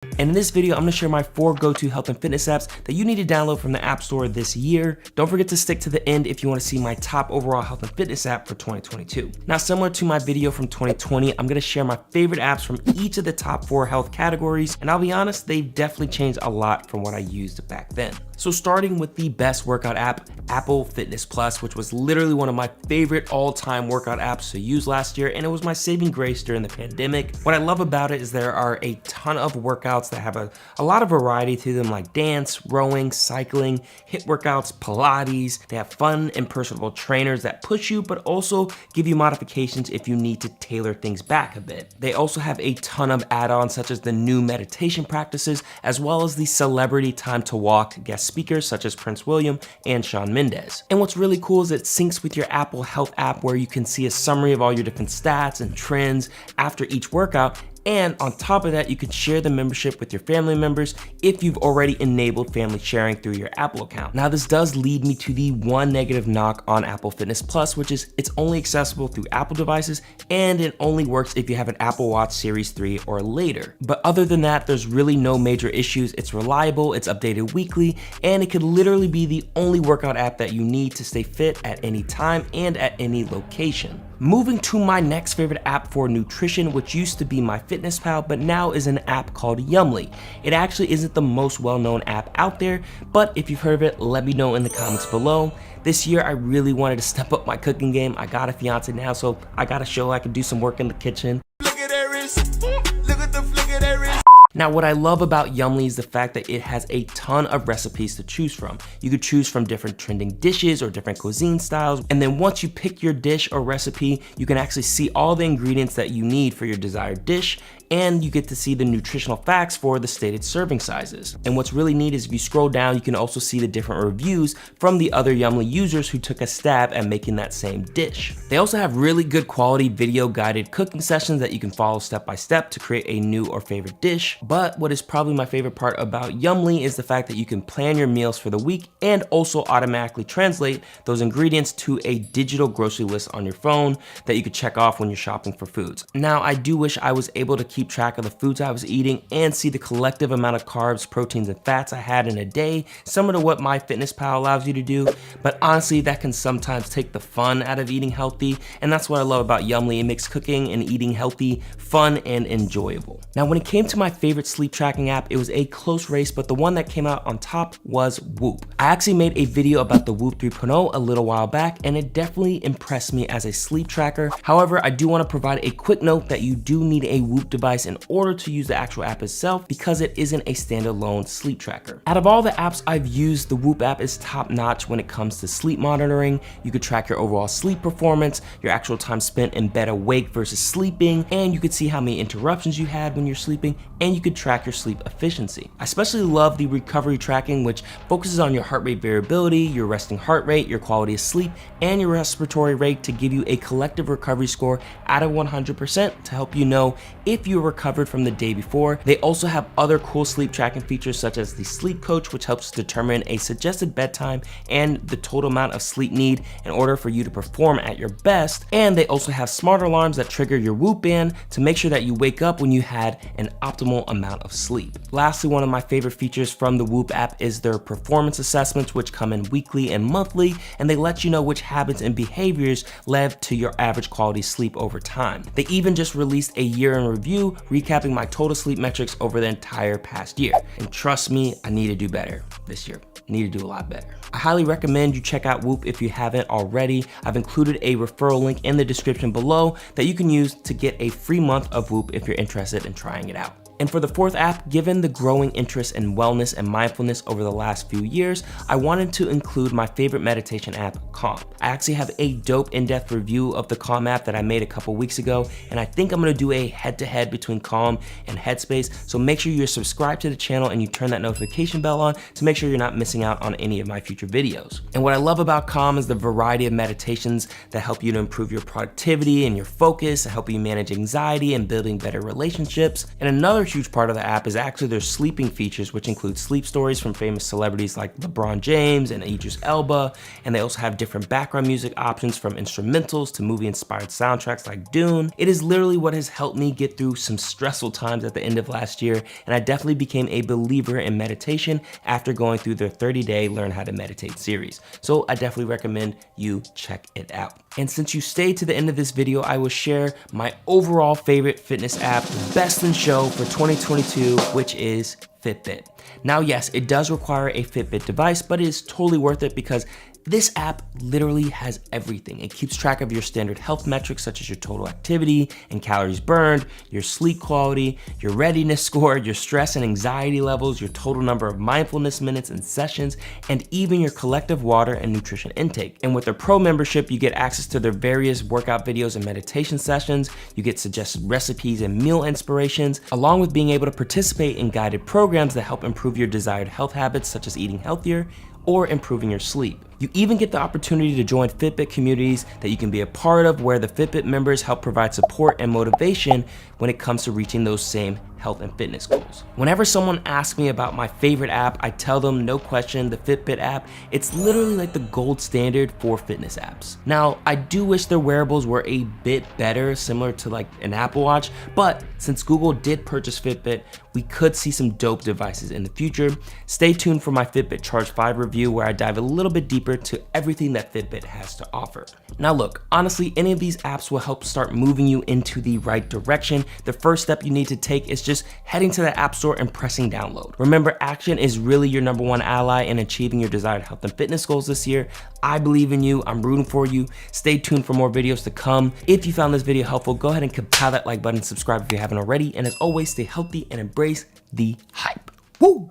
And in this video, I'm gonna share my 4 go-to health and fitness apps that you need to download from the App Store this year. Don't forget to stick to the end if you wanna see my top overall health and fitness app for 2022. Now, similar to my video from 2020, I'm gonna share my favorite apps from each of the top 4 health categories, and I'll be honest, they've definitely changed a lot from what I used back then. So starting with the best workout app, Apple Fitness Plus, which was literally one of my favorite all-time workout apps to use last year, and it was my saving grace during the pandemic. What I love about it is there are a ton of workouts that have a lot of variety to them, like dance, rowing, cycling, HIIT workouts, Pilates. They have fun and personable trainers that push you, but also give you modifications if you need to tailor things back a bit. They also have a ton of add-ons such as the new meditation practices, as well as the celebrity time to walk guest speakers such as Prince William and Shawn Mendes. And what's really cool is it syncs with your Apple Health app, where you can see a summary of all your different stats and trends after each workout. And on top of that, you can share the membership with your family members if you've already enabled family sharing through your Apple account. Now, this does lead me to the one negative knock on Apple Fitness Plus, which is it's only accessible through Apple devices, and it only works if you have an Apple Watch Series 3 or later. But other than that, there's really no major issues. It's reliable, it's updated weekly, and it could literally be the only workout app that you need to stay fit at any time and at any location. Moving to my next favorite app for nutrition, which used to be MyFitnessPal, but now is an app called Yummly. It actually isn't the most well-known app out there, but if you've heard of it, let me know in the comments below. This year, I really wanted to step up my cooking game. I got a fiance now, so I got to show I can do some work in the kitchen. Look at that wrist. Look at the flick of that wrist. Now, what I love about Yummly is the fact that it has a ton of recipes to choose from. You could choose from different trending dishes or different cuisine styles, and then once you pick your dish or recipe, you can actually see all the ingredients that you need for your desired dish, and you get to see the nutritional facts for the stated serving sizes. And what's really neat is if you scroll down, you can also see the different reviews from the other Yummly users who took a stab at making that same dish. They also have really good quality video guided cooking sessions that you can follow step by step to create a new or favorite dish. But what is probably my favorite part about Yummly is the fact that you can plan your meals for the week and also automatically translate those ingredients to a digital grocery list on your phone that you could check off when you're shopping for foods. Now, I do wish I was able to keep track of the foods I was eating and see the collective amount of carbs, proteins, and fats I had in a day, similar to what MyFitnessPal allows you to do. But honestly, that can sometimes take the fun out of eating healthy, and that's what I love about Yummly. It makes cooking and eating healthy fun and enjoyable. Now, when it came to my favorite sleep tracking app, it was a close race, but the one that came out on top was Whoop. I actually made a video about the Whoop 3.0 a little while back, and it definitely impressed me as a sleep tracker. However, I do want to provide a quick note that you do need a Whoop device in order to use the actual app itself, because it isn't a standalone sleep tracker. Out of all the apps I've used, the Whoop app is top notch when it comes to sleep monitoring. You could track your overall sleep performance, your actual time spent in bed awake versus sleeping, and you could see how many interruptions you had when you're sleeping, and you could track your sleep efficiency. I especially love the recovery tracking, which focuses on your heart rate variability, your resting heart rate, your quality of sleep, and your respiratory rate to give you a collective recovery score out of 100% to help you know if you recovered from the day before. They also have other cool sleep tracking features such as the Sleep Coach, which helps determine a suggested bedtime and the total amount of sleep need in order for you to perform at your best. And they also have smart alarms that trigger your Whoop band to make sure that you wake up when you had an optimal amount of sleep. Lastly, one of my favorite features from the Whoop app is their performance assessments, which come in weekly and monthly, and they let you know which habits and behaviors led to your average quality sleep over time. They even just released a year in review recapping my total sleep metrics over the entire past year. And trust me, I need to do better this year. I need to do a lot better. I highly recommend you check out Whoop if you haven't already. I've included a referral link in the description below that you can use to get a free month of Whoop if you're interested in trying it out. And for the fourth app, given the growing interest in wellness and mindfulness over the last few years, I wanted to include my favorite meditation app, Calm. I actually have a dope in-depth review of the Calm app that I made a couple weeks ago, and I think I'm gonna do a head-to-head between Calm and Headspace, so make sure you're subscribed to the channel and you turn that notification bell on to make sure you're not missing out on any of my future videos. And what I love about Calm is the variety of meditations that help you to improve your productivity and your focus, help you manage anxiety and building better relationships. And another huge part of the app is actually their sleeping features, which include sleep stories from famous celebrities like LeBron James and Idris Elba, and they also have different background music options from instrumentals to movie-inspired soundtracks like Dune. It is literally what has helped me get through some stressful times at the end of last year, and I definitely became a believer in meditation after going through their 30-day Learn How to Meditate series. So I definitely recommend you check it out. And since you stayed to the end of this video, I will share my overall favorite fitness app, best in show for 2022, which is Fitbit. Now, yes, it does require a Fitbit device, but it is totally worth it because this app literally has everything. It keeps track of your standard health metrics such as your total activity and calories burned, your sleep quality, your readiness score, your stress and anxiety levels, your total number of mindfulness minutes and sessions, and even your collective water and nutrition intake. And with their Pro membership, you get access to their various workout videos and meditation sessions. You get suggested recipes and meal inspirations, along with being able to participate in guided programs that help improve your desired health habits such as eating healthier or improving your sleep. You even get the opportunity to join Fitbit communities that you can be a part of, where the Fitbit members help provide support and motivation when it comes to reaching those same health and fitness goals. Whenever someone asks me about my favorite app, I tell them, no question, the Fitbit app. It's literally like the gold standard for fitness apps. Now, I do wish their wearables were a bit better, similar to like an Apple Watch, but since Google did purchase Fitbit, we could see some dope devices in the future. Stay tuned for my Fitbit Charge 5 review, where I dive a little bit deeper to everything that Fitbit has to offer. Now look, honestly, any of these apps will help start moving you into the right direction. The first step you need to take is just heading to the App Store and pressing download. Remember, action is really your #1 ally in achieving your desired health and fitness goals this year. I believe in you, I'm rooting for you. Stay tuned for more videos to come. If you found this video helpful, go ahead and compile that like button, subscribe if you haven't already, and as always, stay healthy and embrace the hype. Woo!